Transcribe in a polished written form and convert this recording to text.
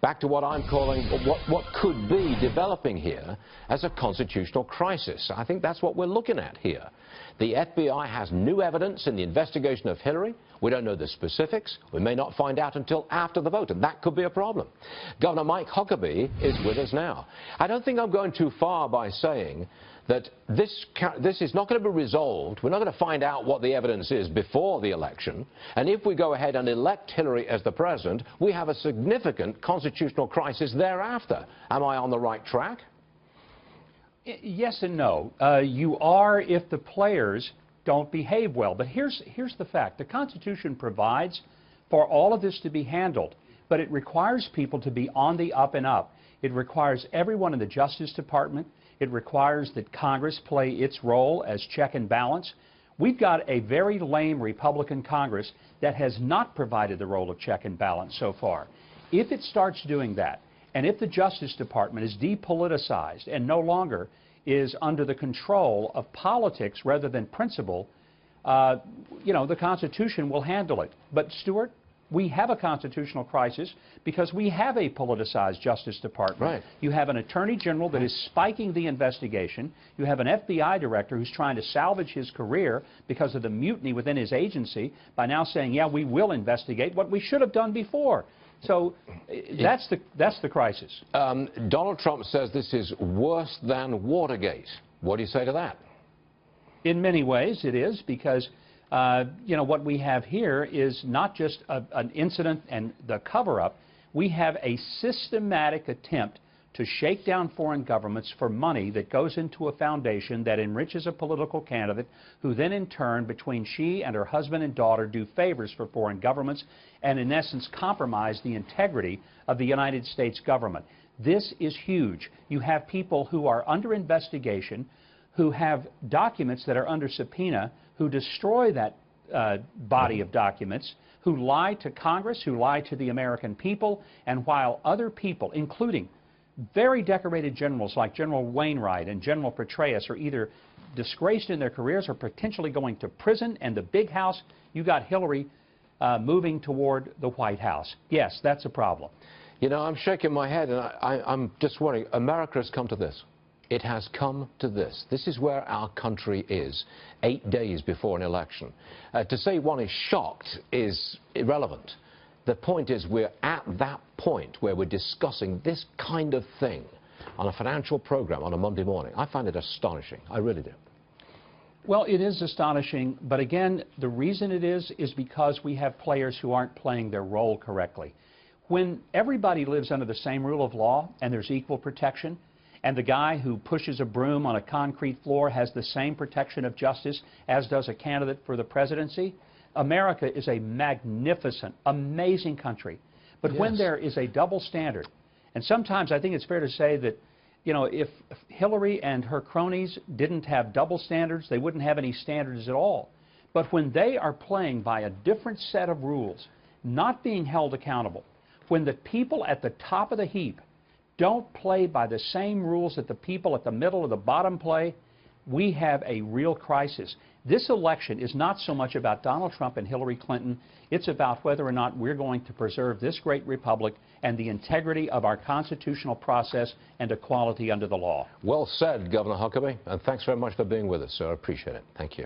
back to what I'm calling what could be developing here as a constitutional crisis. I think that's what we're looking at here. The FBI has new evidence in the investigation of Hillary. We don't know the specifics. We may not find out until after the vote, and that could be a problem. Governor Mike Huckabee is with us now. I don't think I'm going too far by saying that this is not going to be resolved. We're not going to find out what the evidence is before the election. And if we go ahead and elect Hillary as the president, we have a significant constitutional crisis thereafter. Am I on the right track? Yes and no. You are if the players don't behave well. But here's the fact. The Constitution provides for all of this to be handled, but it requires people to be on the up and up. It requires everyone in the Justice Department. It requires that Congress play its role as check and balance. We've got a very lame Republican Congress that has not provided the role of check and balance so far. If it starts doing that, and if the Justice Department is depoliticized and no longer is under the control of politics rather than principle, the Constitution will handle it. But, Stuart, we have a constitutional crisis because we have a politicized Justice Department. Right. You have an Attorney General that is spiking the investigation. You have an FBI director who's trying to salvage his career because of the mutiny within his agency by now saying, yeah, we will investigate what we should have done before. So that's the crisis. Donald Trump says this is worse than Watergate. What do you say to that? In many ways it is, because what we have here is not just an incident and the cover-up. We have a systematic attempt to shake down foreign governments for money that goes into a foundation that enriches a political candidate who then in turn, between she and her husband and daughter, do favors for foreign governments and in essence compromise the integrity of the United States government. This is huge. You have people who are under investigation, who have documents that are under subpoena, who destroy that body of documents, who lie to Congress, who lie to the American people, and while other people, including very decorated generals like General Wainwright and General Petraeus, are either disgraced in their careers or potentially going to prison, and the big house, you got Hillary moving toward the White House. Yes, that's a problem. You know, I'm shaking my head, and I'm just worrying. America has come to this. It has come to this. This is where our country is, 8 days before an election. To say one is shocked is irrelevant. The point is we're at that point where we're discussing this kind of thing on a financial program on a Monday morning. I find it astonishing. I really do. Well, it is astonishing, but again, the reason it is because we have players who aren't playing their role correctly. When everybody lives under the same rule of law and there's equal protection, and the guy who pushes a broom on a concrete floor has the same protection of justice as does a candidate for the presidency, America is a magnificent, amazing country. But yes, when there is a double standard, and sometimes I think it's fair to say that, if Hillary and her cronies didn't have double standards, they wouldn't have any standards at all. But when they are playing by a different set of rules, not being held accountable, when the people at the top of the heap don't play by the same rules that the people at the middle or the bottom play, we have a real crisis. This election is not so much about Donald Trump and Hillary Clinton. It's about whether or not we're going to preserve this great republic and the integrity of our constitutional process and equality under the law. Well said, Governor Huckabee, and thanks very much for being with us, sir. I appreciate it. Thank you.